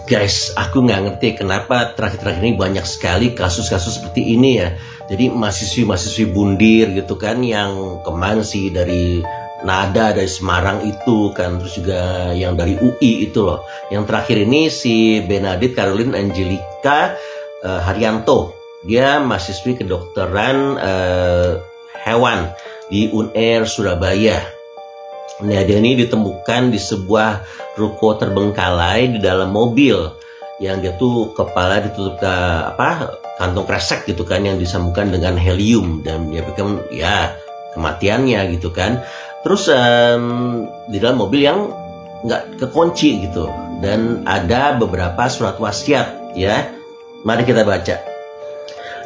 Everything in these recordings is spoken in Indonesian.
Guys, aku nggak ngerti kenapa terakhir-terakhir ini banyak sekali kasus-kasus seperti ini ya. Jadi mahasiswi-mahasiswi bundir gitu kan, yang kemana sih, dari Nada, dari Semarang itu kan, terus juga yang dari UI itu loh. Yang terakhir ini si Benedict Caroline Angelica Haryanto, dia mahasiswi kedokteran hewan di UNER Surabaya. Nah, dia ini ditemukan di sebuah ruko terbengkalai di dalam mobil, yang dia tuh kepala ditutup ke kantong kresek gitu kan, yang disambungkan dengan helium, dan dia bikin ya kematiannya gitu kan. Terus di dalam mobil yang nggak kekunci gitu, dan ada beberapa surat wasiat ya. Mari kita baca.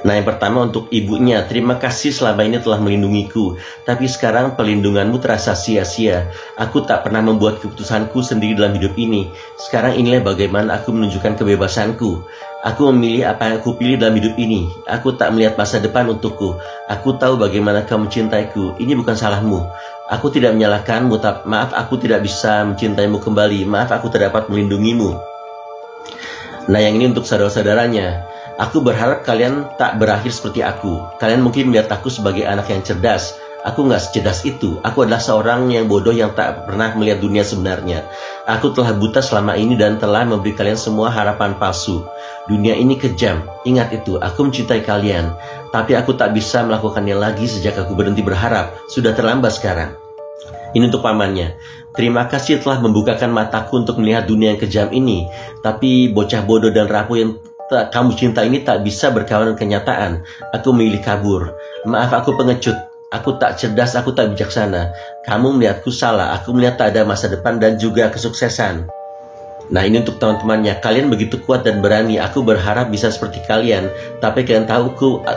Nah, yang pertama untuk ibunya. Terima kasih selama ini telah melindungiku, tapi sekarang pelindunganmu terasa sia-sia. Aku tak pernah membuat keputusanku sendiri dalam hidup ini. Sekarang inilah bagaimana aku menunjukkan kebebasanku. Aku memilih apa yang aku pilih dalam hidup ini. Aku tak melihat masa depan untukku. Aku tahu bagaimana kamu mencintaiku. Ini bukan salahmu. Aku tidak menyalahkanmu. Maaf, aku tidak bisa mencintaimu kembali. Maaf, aku tidak dapat melindungimu. Nah, yang ini untuk saudara-saudaranya. Aku berharap kalian tak berakhir seperti aku. Kalian mungkin melihat aku sebagai anak yang cerdas. Aku nggak secerdas itu. Aku adalah seorang yang bodoh yang tak pernah melihat dunia sebenarnya. Aku telah buta selama ini dan telah memberi kalian semua harapan palsu. Dunia ini kejam. Ingat itu, aku mencintai kalian. Tapi aku tak bisa melakukannya lagi sejak aku berhenti berharap. Sudah terlambat sekarang. Ini untuk pamannya. Terima kasih telah membukakan mataku untuk melihat dunia yang kejam ini. Tapi bocah bodoh dan rapuh yang kamu cinta ini tak bisa berkawan dengan kenyataan. Aku memilih kabur. Maaf, aku pengecut. Aku tak cerdas, aku tak bijaksana. Kamu melihatku salah. Aku melihat tak ada masa depan dan juga kesuksesan. Nah, ini untuk teman-temannya. Kalian begitu kuat dan berani. Aku berharap bisa seperti kalian. Tapi kalian tahu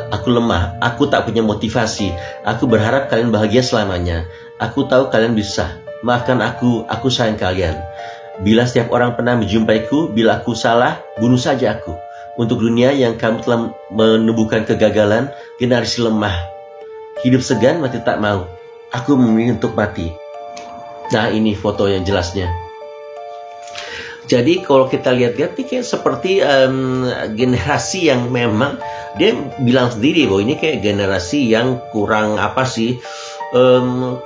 aku lemah. Aku tak punya motivasi. Aku berharap kalian bahagia selamanya. Aku tahu kalian bisa. Maafkan aku sayang kalian. Bila setiap orang pernah menjumpaiku, bila aku salah, bunuh saja aku. Untuk dunia yang kamu telah menemukan kegagalan, generasi lemah. Hidup segan, mati tak mau. Aku memilih untuk mati. Nah, ini foto yang jelasnya. Jadi kalau kita lihat-lihat ini kayak seperti generasi yang memang dia bilang sendiri bahwa ini kayak generasi yang kurang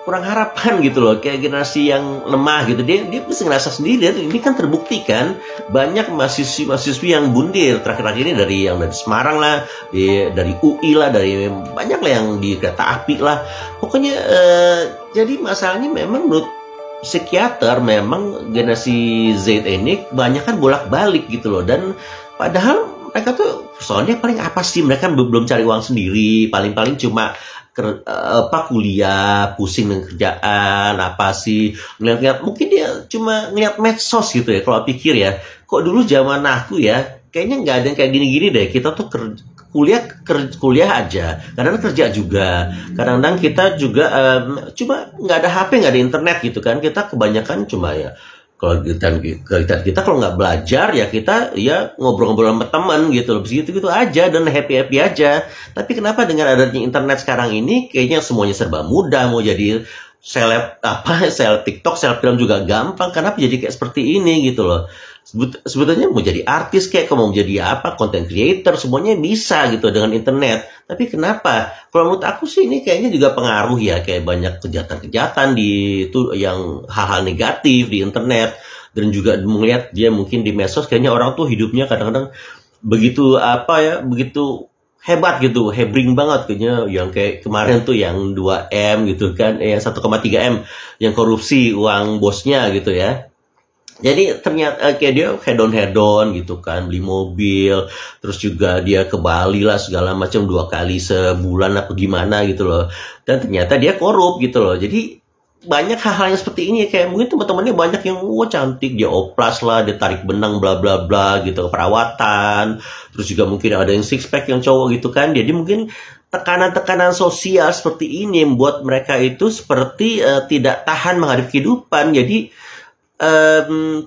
kurang harapan gitu loh, kayak generasi yang lemah gitu. Dia bisa ngerasa sendiri, dan ini kan terbukti kan, banyak mahasiswi yang bundir terakhir-terakhir ini, dari Semarang lah, dari UI lah, dari banyak lah yang di kereta api lah. Pokoknya jadi masalahnya memang menurut psikiater, memang generasi Z ini banyak kan bolak-balik gitu loh. Dan padahal mereka tuh soalnya paling apa sih, mereka belum cari uang sendiri, paling-paling cuma kuliah, pusing dengan kerjaan, apa sih, ngeliat-ngeliat, mungkin dia cuma ngeliat medsos gitu ya. Kalau pikir ya, kok dulu zaman aku ya, kayaknya nggak ada yang kayak gini-gini deh. Kita tuh kuliah aja, kadang-kadang kerja juga, kadang-kadang kita juga cuma nggak ada HP, nggak ada internet gitu kan. Kita kebanyakan cuma ya, kalau kita kalau nggak belajar ya kita ya ngobrol-ngobrol sama teman gitu loh, gitu aja, dan happy aja. Tapi kenapa dengan adanya internet sekarang ini kayaknya semuanya serba mudah, mau jadi seleb TikTok, selebgram juga gampang. Kenapa jadi kayak seperti ini gitu loh? Sebetulnya mau jadi artis, kayak mau menjadi content creator, semuanya bisa gitu dengan internet. Tapi kenapa? Kalau menurut aku sih ini kayaknya juga pengaruh ya, kayak banyak kejahatan-kejahatan itu, yang hal-hal negatif di internet. Dan juga melihat dia mungkin di medsos, kayaknya orang tuh hidupnya kadang-kadang begitu begitu hebat gitu, hebring banget kayaknya. Yang kayak kemarin tuh yang 2M gitu kan, yang 1,3 M yang korupsi uang bosnya gitu ya. Jadi ternyata kayak dia hedon gitu kan, beli mobil, terus juga dia ke Bali lah segala macam 2 kali sebulan apa gimana gitu loh. Dan ternyata dia korup gitu loh. Jadi banyak hal-hal yang seperti ini, kayak mungkin teman-temannya banyak yang cantik, dia oplas lah, dia tarik benang bla bla bla gitu, perawatan. Terus juga mungkin ada yang six pack yang cowok gitu kan. Jadi mungkin tekanan-tekanan sosial seperti ini membuat mereka itu seperti tidak tahan menghadapi kehidupan. Jadi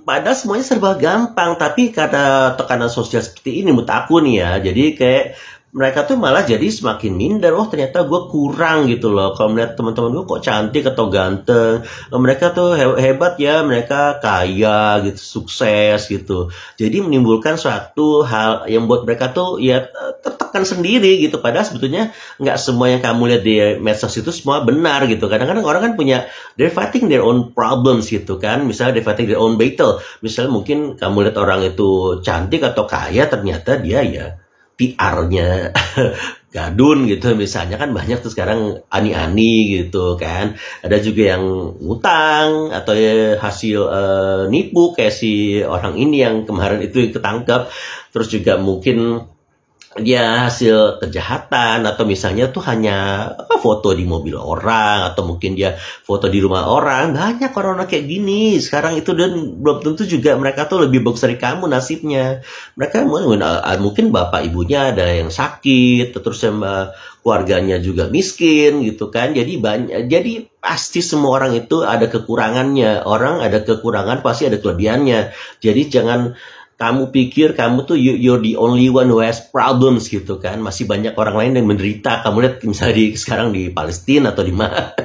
padahal semuanya serba gampang, tapi karena tekanan sosial seperti ini menurut aku nih ya, jadi kayak mereka tuh malah jadi semakin minder. Oh ternyata gue kurang gitu loh. Kalau melihat teman-teman gue kok cantik atau ganteng, mereka tuh hebat ya, mereka kaya gitu, sukses gitu. Jadi menimbulkan suatu hal yang buat mereka tuh ya tertekan sendiri gitu. Padahal sebetulnya nggak semua yang kamu lihat di medsos itu semua benar gitu. Kadang-kadang orang kan punya, they're fighting their own problems gitu kan. Misalnya they're fighting their own battle. Misalnya mungkin kamu lihat orang itu cantik atau kaya, ternyata dia ya PR-nya gadun gitu, misalnya kan banyak tuh sekarang ani-ani gitu kan. Ada juga yang ngutang atau ya hasil nipu kayak si orang ini yang kemarin itu ketangkap. Terus juga mungkin dia hasil kejahatan, atau misalnya tuh hanya foto di mobil orang, atau mungkin dia foto di rumah orang. Banyak orang-orang kayak gini sekarang itu, dan belum tentu juga mereka tuh lebih bagus dari kamu nasibnya. Mereka mungkin bapak ibunya ada yang sakit, terus sama keluarganya juga miskin gitu kan. Jadi pasti semua orang itu ada kekurangannya. Orang ada kekurangan pasti ada kelebihannya. Jadi jangan kamu pikir kamu tuh you're the only one who has problems gitu kan. Masih banyak orang lain yang menderita. Kamu lihat misalnya sekarang di Palestina atau di mana.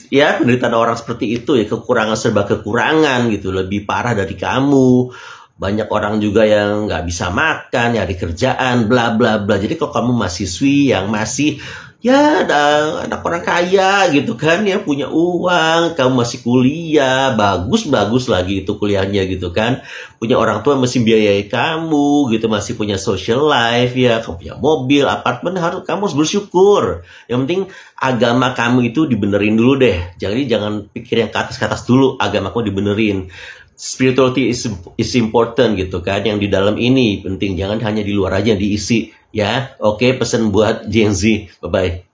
Ya penderitaan orang seperti itu ya, kekurangan serba kekurangan gitu. Lebih parah dari kamu. Banyak orang juga yang nggak bisa makan, nyari kerjaan, bla bla bla. Jadi kalau kamu mahasiswi yang masih ya ada anak orang kaya gitu kan, ya punya uang, kamu masih kuliah, bagus lagi itu kuliahnya gitu kan, punya orang tua masih biayai kamu gitu, masih punya social life ya, kamu punya mobil, apartemen, kamu harus bersyukur. Yang penting agama kamu itu dibenerin dulu deh. Jadi jangan pikir yang ke atas dulu, agama kamu dibenerin. Spirituality is important gitu kan, yang di dalam ini penting, jangan hanya di luar aja yang diisi ya. Oke, pesan buat Gen Z, bye bye.